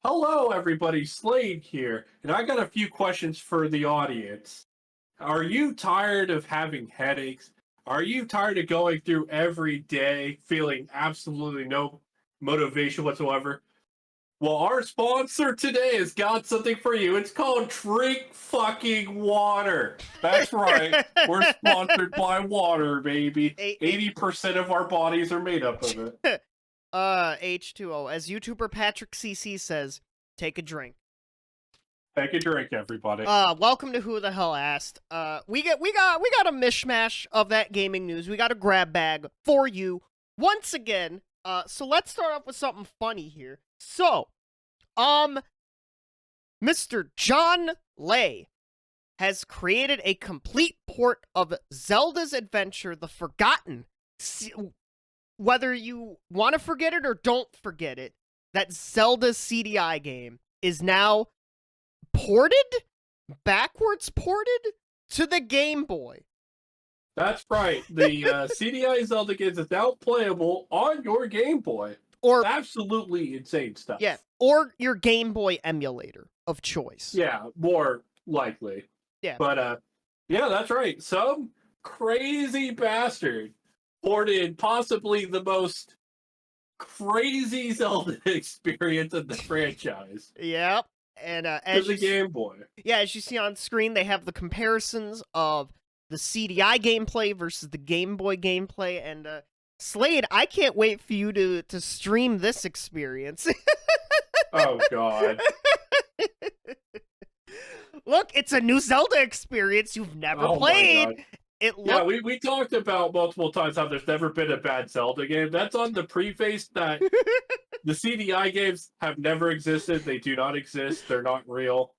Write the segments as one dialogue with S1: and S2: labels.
S1: Hello, everybody. Slade here, and I got a few questions for the audience. Are you tired of having headaches? Are you tired of going through every day feeling absolutely no motivation whatsoever? Well, our sponsor today has got something for you. It's called Drink Fucking Water. That's right. We're sponsored by water, baby.
S2: A-
S1: 80% of our bodies are made up of it.
S2: H2O. As YouTuber Patrick CC says, take a drink.
S1: Take a drink, everybody.
S2: Welcome to Who the Hell Asked. We got a mishmash of that gaming news. We got a grab bag for you once again. So let's start off with something funny here. So, Mr. John Lay has created a complete port of Zelda's Adventure, The Forgotten. Whether you want to forget it or don't forget it, that Zelda CDI game is now backwards ported to the Game Boy.
S1: That's right. The CDI Zelda game is now playable on your Game Boy.
S2: Or
S1: absolutely insane stuff.
S2: Yeah, or your Game Boy emulator of choice.
S1: Yeah, more likely.
S2: Yeah.
S1: But yeah, that's right. Some crazy bastard ported possibly the most crazy Zelda experience in the franchise.
S2: Yep. And as
S1: the Game Boy.
S2: Yeah, as you see on screen, they have the comparisons of the CDI gameplay versus the Game Boy gameplay. And Slade, I can't wait for you to stream this experience.
S1: Oh, God.
S2: Look, it's a new Zelda experience you've never played.
S1: Yeah, we talked about multiple times how there's never been a bad Zelda game. That's on the preface that the CDI games have never existed. They do not exist. They're not real.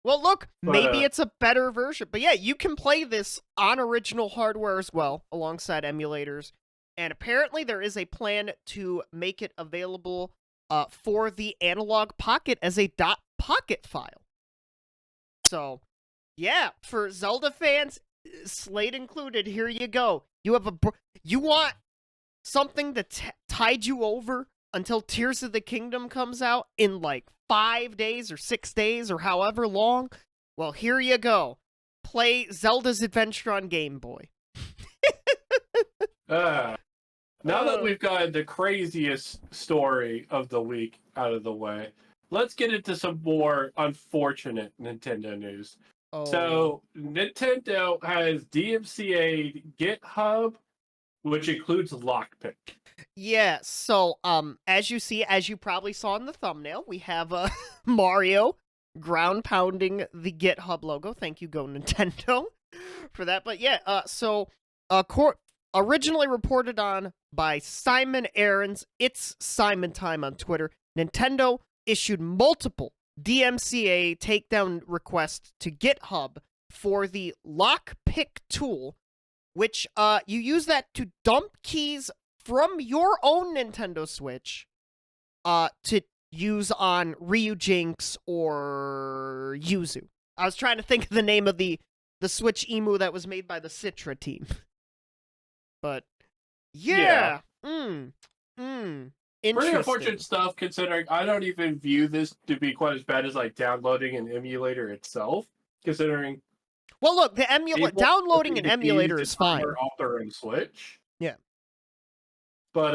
S2: Well, look, maybe it's a better version. But yeah, you can play this on original hardware as well, alongside emulators. And apparently there is a plan to make it available for the Analog Pocket as a .pocket file. So, yeah, for Zelda fans, Slade included, here you go. You want something to tide you over until Tears of the Kingdom comes out in like 5 days or 6 days or however long? Well, here you go. Play Zelda's Adventure on Game Boy.
S1: Now that we've got the craziest story of the week out of the way, let's get into some more unfortunate Nintendo news.
S2: Oh.
S1: So, Nintendo has DMCA GitHub, which includes Lockpick.
S2: Yeah, so, as you probably saw in the thumbnail, we have Mario ground-pounding the GitHub logo. Thank you, Go Nintendo, for that. But yeah, originally reported on by Simon Aarons, it's Simon Time on Twitter, Nintendo issued multiple DMCA takedown requests to GitHub for the Lockpick tool, which you use that to dump keys from your own Nintendo Switch to use on Ryujinx or Yuzu. I was trying to think of the name of the Switch emu that was made by the Citra team. But yeah.
S1: Pretty unfortunate stuff, considering I don't even view this to be quite as bad as like downloading an emulator itself. Considering,
S2: well, look, the downloading an emulator is fine
S1: off their own Switch.
S2: Yeah,
S1: but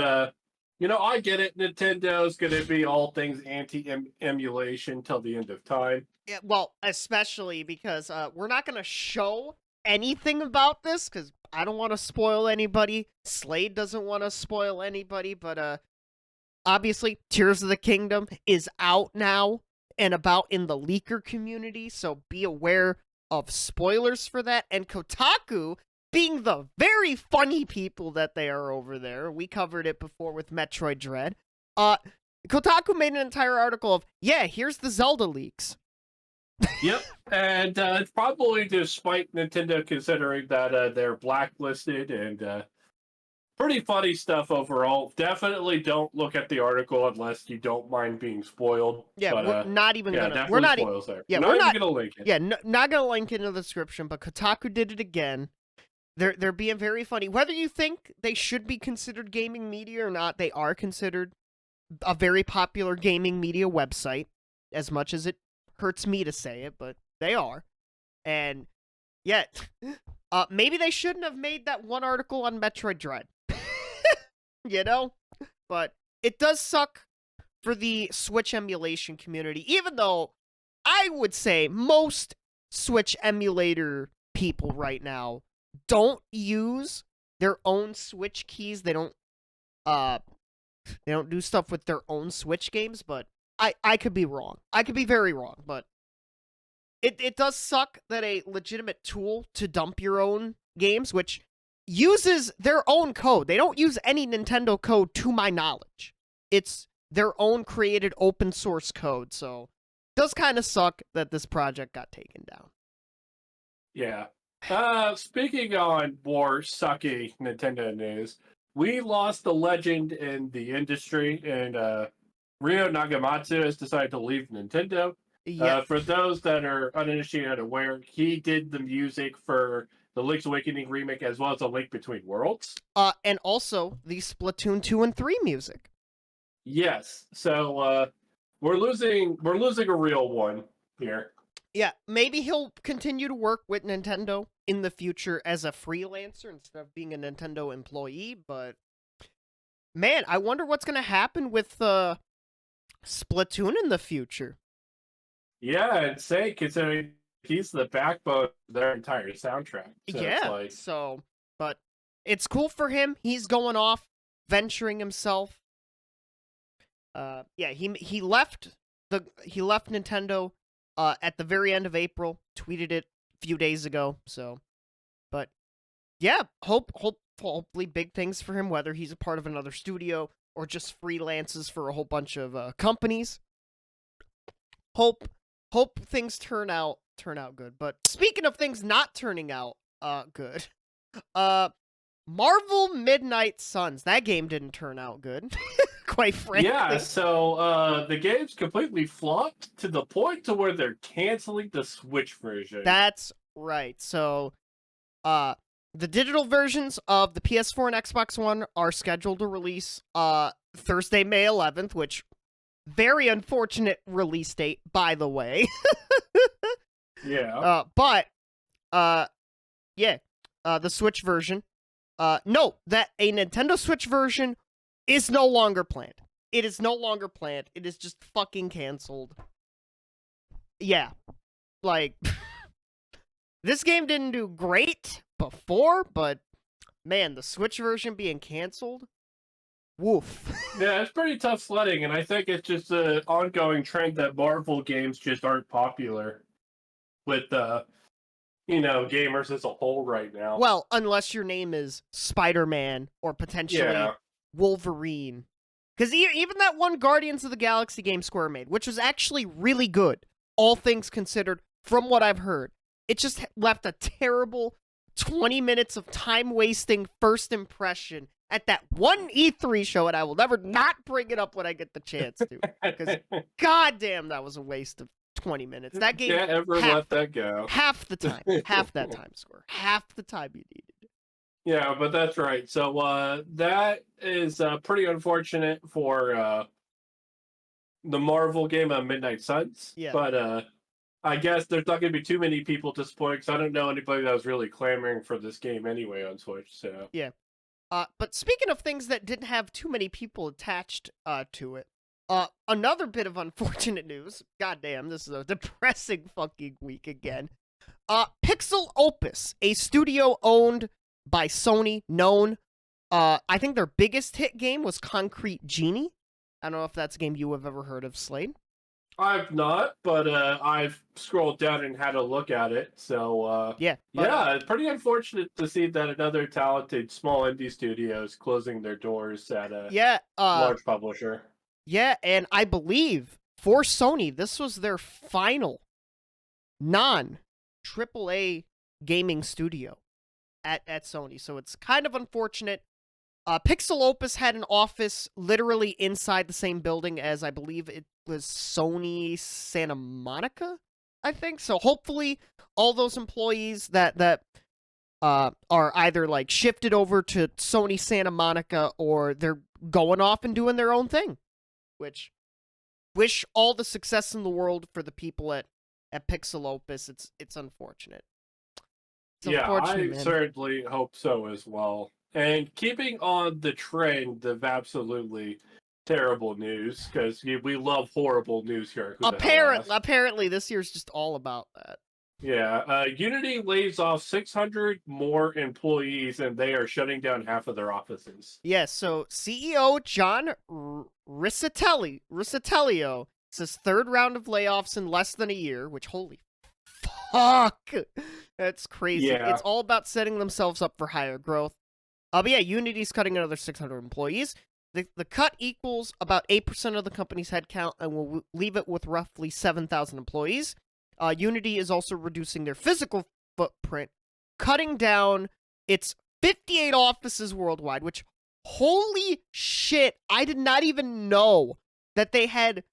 S1: I get it. Nintendo's gonna be all things anti-emulation till the end of time.
S2: Yeah, well, especially because we're not gonna show anything about this because I don't want to spoil anybody. Slade doesn't want to spoil anybody, but obviously, Tears of the Kingdom is out now and about in the leaker community, so be aware of spoilers for that. And Kotaku, being the very funny people that they are over there, we covered it before with Metroid Dread, Kotaku made an entire article of, yeah, here's the Zelda leaks.
S1: Yep, and it's probably to spite Nintendo, considering that they're blacklisted, and pretty funny stuff overall. Definitely don't look at the article unless you don't mind being spoiled.
S2: Yeah,
S1: but,
S2: we're not even gonna.
S1: We're not spoils there.
S2: Yeah,
S1: we're not even gonna link it.
S2: Yeah, not gonna link it in the description. But Kotaku did it again. They're being very funny. Whether you think they should be considered gaming media or not, they are considered a very popular gaming media website, as much as it hurts me to say it, but they are. And yet, maybe they shouldn't have made that one article on Metroid Dread. You know? But it does suck for the Switch emulation community, even though I would say most Switch emulator people right now don't use their own Switch keys. They don't do stuff with their own Switch games, but I could be wrong. I could be very wrong, but it does suck that a legitimate tool to dump your own games, which uses their own code. They don't use any Nintendo code to my knowledge. It's their own created open source code, so it does kind of suck that this project got taken down.
S1: Yeah. Speaking on more sucky Nintendo news, we lost a legend in the industry, and Ryo Nagamatsu has decided to leave Nintendo.
S2: Yep.
S1: For those that are uninitiated and aware, he did the music for the Link's Awakening remake as well as A Link Between Worlds.
S2: And also the Splatoon 2 and 3 music.
S1: Yes. So we're losing a real one here.
S2: Yeah, maybe he'll continue to work with Nintendo in the future as a freelancer instead of being a Nintendo employee, but man, I wonder what's going to happen with Splatoon in the future.
S1: Yeah, and say, considering he's the backbone of their entire soundtrack. So
S2: yeah, but it's cool for him. He's going off, venturing himself. Yeah, he left Nintendo at the very end of April. Tweeted it a few days ago. So, but yeah, hopefully big things for him. Whether he's a part of another studio or just freelances for a whole bunch of companies. Hope things turn out good. But speaking of things not turning out good, Marvel Midnight Suns, that game didn't turn out good. Quite frankly.
S1: Yeah, so the game's completely flopped to the point to where they're canceling the Switch version.
S2: That's right. So the digital versions of the PS4 and Xbox One are scheduled to release Thursday, May 11th, which very unfortunate release date, by the way.
S1: Yeah.
S2: The Switch version. Note that a Nintendo Switch version is no longer planned. It is no longer planned. It is just fucking canceled. Yeah. Like, this game didn't do great before, but man, the Switch version being canceled? Woof.
S1: Yeah, it's pretty tough sledding, and I think it's just an ongoing trend that Marvel games just aren't popular with gamers as a whole right now.
S2: Well, unless your name is Spider-Man or potentially Wolverine. Because even that one Guardians of the Galaxy game Square made, which was actually really good, all things considered, from what I've heard, it just left a terrible 20 minutes of time-wasting first impression at that one E3 show, and I will never not bring it up when I get the chance to. Because, goddamn, that was a waste of 20 minutes. That game
S1: can't ever let that go.
S2: Half the time. Half that time score. Half the time you needed.
S1: Yeah, but that's right. So that is pretty unfortunate for the Marvel game of Midnight Suns.
S2: Yeah.
S1: But I guess there's not going to be too many people disappointed because I don't know anybody that was really clamoring for this game anyway on Switch. So
S2: yeah. But speaking of things that didn't have too many people attached to it, another bit of unfortunate news. Goddamn, this is a depressing fucking week again. PixelOpus, a studio owned by Sony, known. I think their biggest hit game was Concrete Genie. I don't know if that's a game you have ever heard of, Slade.
S1: I've not, but I've scrolled down and had a look at it. So it's pretty unfortunate to see that another talented small indie studio is closing their doors at a large publisher.
S2: Yeah, and I believe for Sony, this was their final non-AAA gaming studio at Sony. So it's kind of unfortunate. PixelOpus had an office literally inside the same building as I believe it was Sony Santa Monica, I think. So hopefully all those employees that are either like shifted over to Sony Santa Monica or they're going off and doing their own thing. which wish all the success in the world for the people at PixelOpus. It's unfortunate. It's
S1: Yeah,
S2: unfortunate,
S1: I
S2: man.
S1: certainly hope so as well. And keeping on the trend of absolutely terrible news, because we love horrible news here. Who the hell asked?
S2: Apparently, this year's just all about that.
S1: Yeah, Unity lays off 600 more employees, and they are shutting down half of their offices.
S2: Yeah, so CEO John Riccitello says third round of layoffs in less than a year, which holy fuck, that's crazy.
S1: Yeah.
S2: It's all about setting themselves up for higher growth. But yeah, Unity's cutting another 600 employees. The cut equals about 8% of the company's headcount and will leave it with roughly 7,000 employees. Unity is also reducing their physical footprint, cutting down its 58 offices worldwide, which, holy shit, I did not even know that they had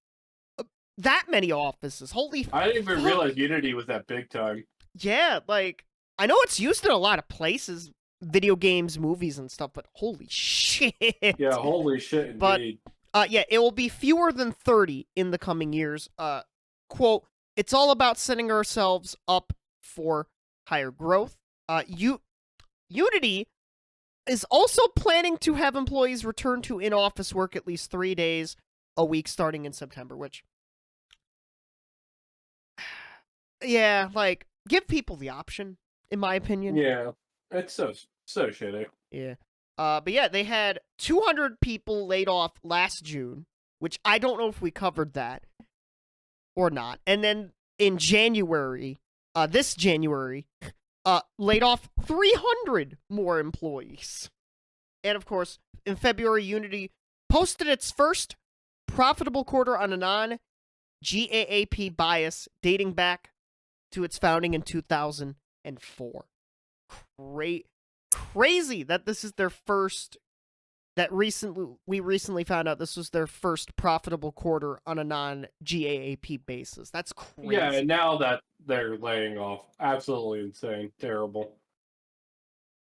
S2: that many offices. Holy
S1: I didn't even
S2: fuck.
S1: realize Unity was that big time.
S2: Yeah, like, I know it's used in a lot of places, video games, movies, and stuff, but holy shit.
S1: Yeah, holy shit, indeed.
S2: But, yeah, it will be fewer than 30 in the coming years. Quote, it's all about setting ourselves up for higher growth. Unity is also planning to have employees return to in-office work at least 3 days a week starting in September, which, yeah, like, give people the option, in my opinion.
S1: Yeah, it's so shitty.
S2: Yeah. But yeah, they had 200 people laid off last June, which I don't know if we covered that or not. And then in January, this January, laid off 300 more employees. And of course, in February, Unity posted its first profitable quarter on a non-GAAP bias dating back to its founding in 2004. Crazy that this is their first, we recently found out this was their first profitable quarter on a non-GAAP basis. That's crazy.
S1: Yeah, and now that they're laying off, absolutely insane, terrible.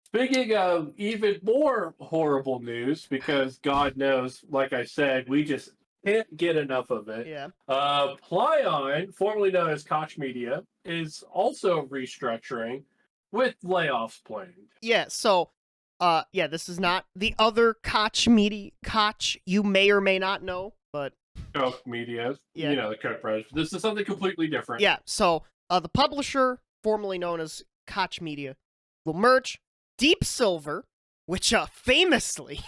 S1: Speaking of even more horrible news, because God knows, like I said, we just can't get enough of it.
S2: Yeah.
S1: Plaion, formerly known as Koch Media, is also restructuring with layoffs planned.
S2: Yeah, so, yeah, this is not the other Koch Media. Koch, you may or may not know, but...
S1: Koch Media,
S2: Yeah.
S1: you know, the Koch brothers. This is something completely different.
S2: Yeah, so, the publisher, formerly known as Koch Media, will merge Deep Silver, which, famously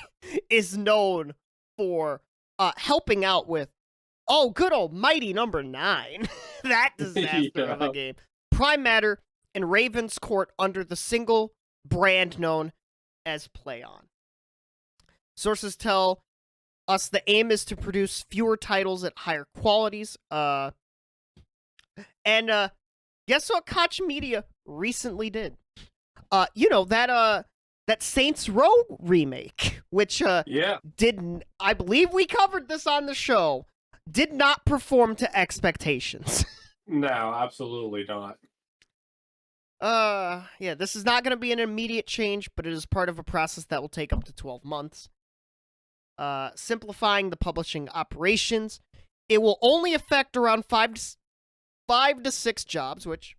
S2: is known for, helping out with, oh, good old mighty number 9. That disaster of a game. Prime Matter and Raven's Court under the single brand known as Plaion. Sources tell us the aim is to produce fewer titles at higher qualities. And guess what Koch Media recently did? You know, that Saints Row remake, which didn't, I believe we covered this on the show, did not perform to expectations.
S1: No, absolutely not.
S2: Yeah, this is not going to be an immediate change, but it is part of a process that will take up to 12 months. Simplifying the publishing operations. It will only affect around 5 to 6 jobs, which,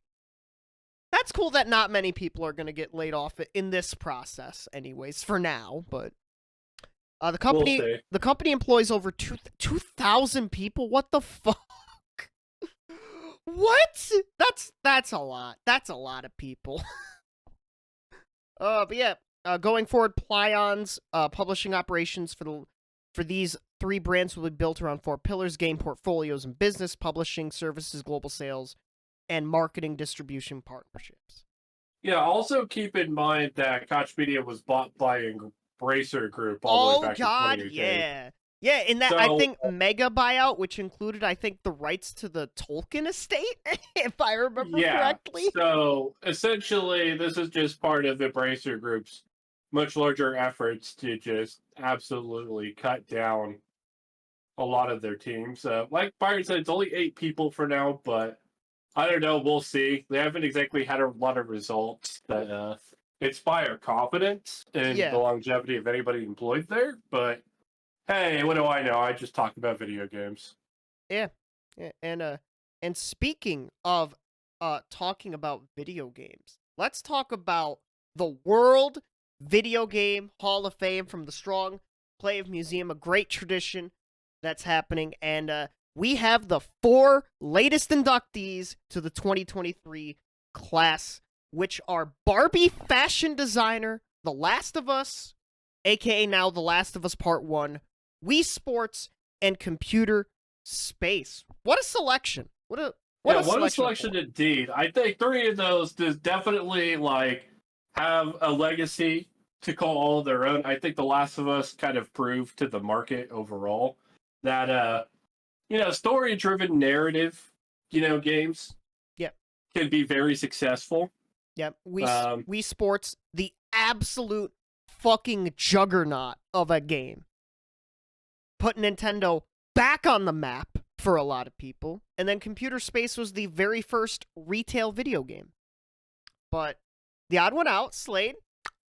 S2: that's cool that not many people are going to get laid off in this process anyways, for now, but... The company employs over 2,000 people? What the fuck? What? That's a lot. That's a lot of people. But yeah, going forward, Plaion's publishing operations for these 3 brands will be built around 4 pillars: game portfolios and business, publishing, services, global sales, and marketing distribution partnerships.
S1: Yeah, also keep in mind that Koch Media was bought by Embracer Group all the way back in 2018.
S2: Yeah. Yeah, in that, I think, mega buyout, which included, I think, the rights to the Tolkien estate, if I remember correctly.
S1: So, essentially, this is just part of Embracer Group's much larger efforts to just absolutely cut down a lot of their teams. Like Byron said, it's only 8 people for now, but I don't know, we'll see. They haven't exactly had a lot of results that inspire confidence in the longevity of anybody employed there, but Hey, what do I know? I just talk about video games.
S2: Yeah. Yeah, and speaking of talking about video games, let's talk about the World Video Game Hall of Fame from the Strong Play of Museum, a great tradition that's happening, and we have the 4 latest inductees to the 2023 class, which are Barbie fashion designer, The Last of Us, aka now The Last of Us Part 1, Wii Sports, and Computer Space. What a selection. What a
S1: Selection indeed. I think 3 of those does definitely have a legacy to call all their own. I think The Last of Us kind of proved to the market overall that story driven narrative, games
S2: Yep.
S1: can be very successful.
S2: Yep. Wii Sports, the absolute fucking juggernaut of a game. Put Nintendo back on the map for a lot of people. And then Computer Space was the very first retail video game. But the odd one out, Slade,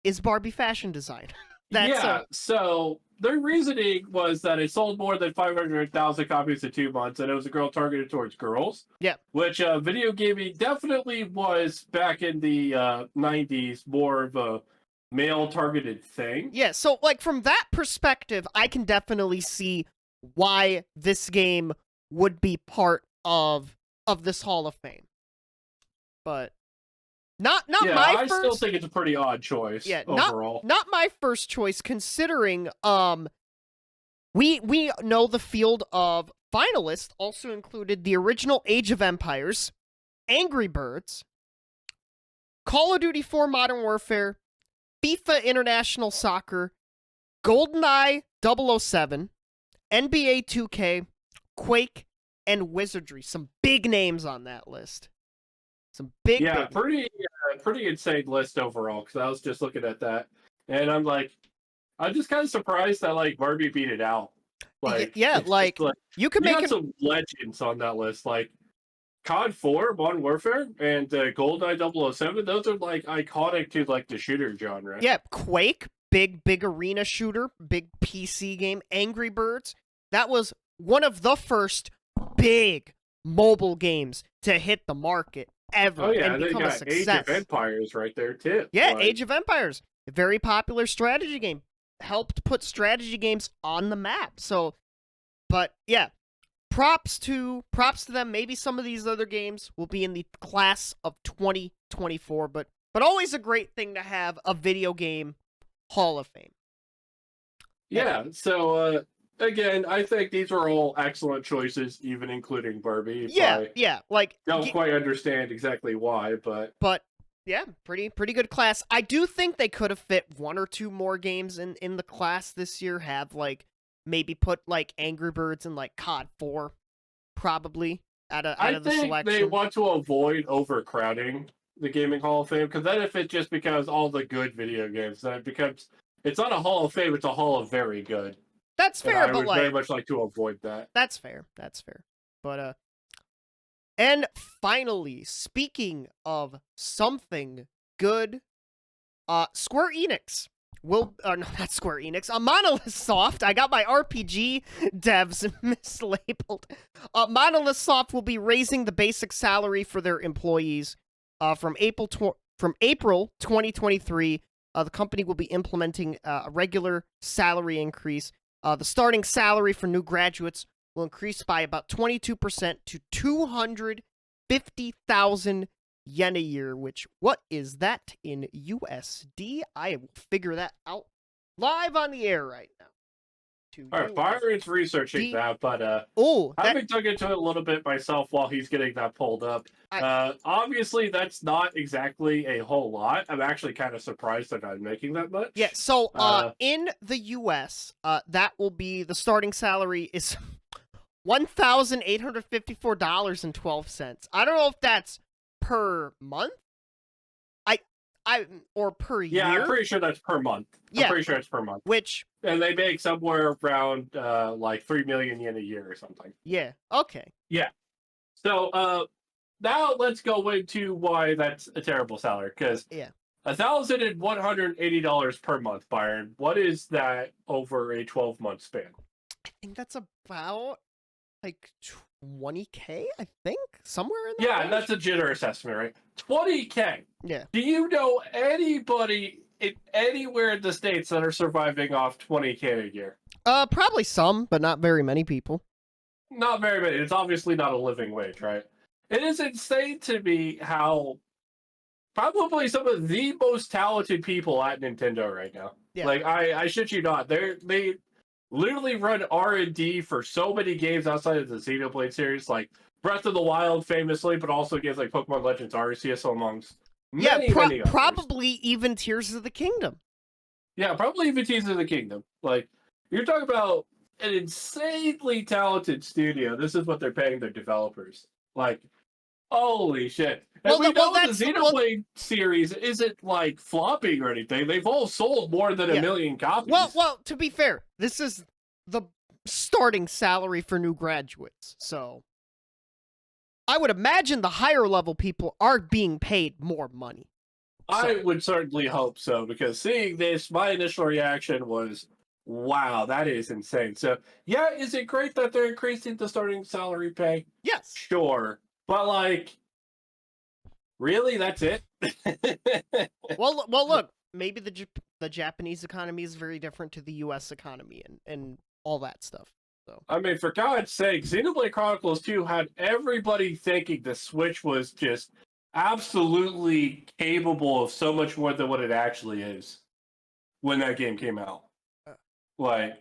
S2: is Barbie fashion design.
S1: So their reasoning was that it sold more than 500,000 copies in 2 months, and it was a girl targeted towards girls.
S2: Yeah.
S1: Which video gaming definitely was back in the 90s more of a male-targeted thing.
S2: Yeah, so from that perspective, I can definitely see why this game would be part of this Hall of Fame. But not my first.
S1: I still think it's a pretty odd choice.
S2: Yeah,
S1: overall.
S2: Not my first choice, considering we know the field of finalists also included the original Age of Empires, Angry Birds, Call of Duty 4 Modern Warfare, FIFA International Soccer, GoldenEye 007, NBA 2K, Quake, and Wizardry. Some big names on that list. Some big
S1: pretty insane list overall, because I was just looking at that, and I'm just kind of surprised that Barbie beat it out.
S2: You could make
S1: some legends on that list, like COD 4, Modern Warfare, and GoldenEye 007. Those are iconic to the shooter genre.
S2: Yeah, Quake, big arena shooter, big PC game. Angry Birds, that was one of the first big mobile games to hit the market ever.
S1: Oh yeah,
S2: and
S1: they
S2: become
S1: got
S2: a success.
S1: Age of Empires right there too.
S2: Yeah, Age of Empires, a very popular strategy game, helped put strategy games on the map. So, but yeah, props to them. Maybe some of these other games will be in the class of 2024, but always a great thing to have a video game Hall of Fame.
S1: Yeah, so again, I think these are all excellent choices, even including Barbie. Don't quite understand exactly why, but
S2: yeah, pretty good class. I do think they could have fit 1 or 2 more games in the class this year. Have maybe put Angry Birds and COD 4, probably out of the selection.
S1: I think they want to avoid overcrowding the Gaming Hall of Fame, because then if it just becomes all the good video games, then it's not a Hall of Fame, it's a Hall of Very Good.
S2: That's fair,
S1: I would very much like to avoid that.
S2: That's fair. But and finally, speaking of something good, Square Enix will no, not Square Enix, Monolith Soft. I got my RPG devs mislabeled. Monolith Soft will be raising the basic salary for their employees from April 2023. The company will be implementing a regular salary increase. The starting salary for new graduates will increase by about 22% to 250,000 yen a year, which, what is that in USD? I will figure that out live on the air right now.
S1: All right, Byron's researching that, but having dug into it a little bit myself while he's getting that pulled up. Obviously, that's not exactly a whole lot. I'm actually kind of surprised that I'm making that much.
S2: Yeah, so in the US, that will be, the starting salary is $1,854.12. I don't know if that's per month. Or per year.
S1: Yeah, I'm pretty sure that's per month.
S2: Yeah.
S1: I'm pretty sure it's per month.
S2: And
S1: they make somewhere around 3 million yen a year or something.
S2: Yeah. Okay.
S1: Yeah. So now let's go into why that's a terrible salary. Because $1,180 per month, Byron. What is that over a 12-month span?
S2: I think that's about like 20K, I think, somewhere in that
S1: Yeah,
S2: range.
S1: that's a generous estimate, right? 20K.
S2: Yeah.
S1: Do you know anybody anywhere in the States that are surviving off 20K a year?
S2: Probably some, but not very many people.
S1: Not very many. It's obviously not a living wage, right? It is insane to me how probably some of the most talented people at Nintendo right now.
S2: Yeah.
S1: Like I shit you not, they literally run R&D for so many games outside of the Xenoblade series, like Breath of the Wild, famously, but also games like Pokemon Legends Arceus, amongst many others.
S2: Probably even Tears of the Kingdom.
S1: Yeah, probably even Tears of the Kingdom. Like you're talking about an insanely talented studio. This is what they're paying their developers. Like, holy shit. And we know the Xenoblade series isn't like flopping or anything. They've all sold more than 1 million copies.
S2: Well, to be fair, this is the starting salary for new graduates. So I would imagine the higher level people are being paid more money.
S1: I would certainly hope so, because seeing this, my initial reaction was, wow, that is insane. So, yeah, is it great that they're increasing the starting salary pay?
S2: Yes.
S1: Sure. But, like, really? That's it?
S2: well, look, maybe the Japanese economy is very different to the U.S. economy and all that stuff. So
S1: I mean, for God's sake, Xenoblade Chronicles 2 had everybody thinking the Switch was just absolutely capable of so much more than what it actually is when that game came out. Like,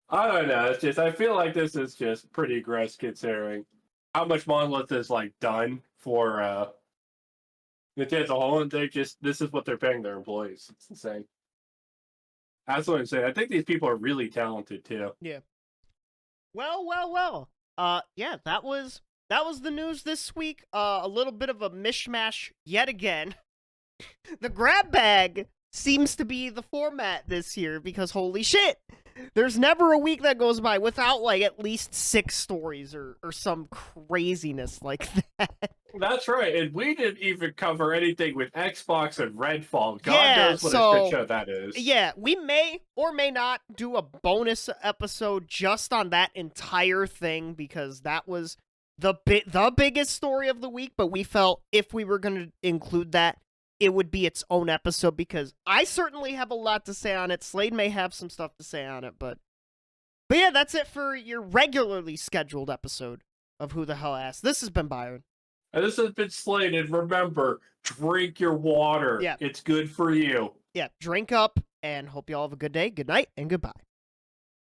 S1: I don't know. It's just, I feel like this is just pretty gross considering how much Monolith is, like, done for Nintendo as a whole, and this is what they're paying their employees. It's insane. That's what I'm saying. I think these people are really talented, too.
S2: Yeah. Well. Yeah, that was the news this week. A little bit of a mishmash yet again. The grab bag seems to be the format this year because holy shit, there's never a week that goes by without like at least 6 stories or some craziness like that.
S1: That's right, and we didn't even cover anything with Xbox and Redfall. God knows what a shit show that is.
S2: Yeah, we may or may not do a bonus episode just on that entire thing because that was the biggest story of the week, but we felt if we were going to include that, it would be its own episode because I certainly have a lot to say on it. Slade may have some stuff to say on it, but yeah, that's it for your regularly scheduled episode of Who the Hell Asked. This has been Byron.
S1: And this has been Slade, and remember, drink your water.
S2: Yeah.
S1: It's good for you.
S2: Yeah, drink up, and hope you all have a good day, good night, and goodbye.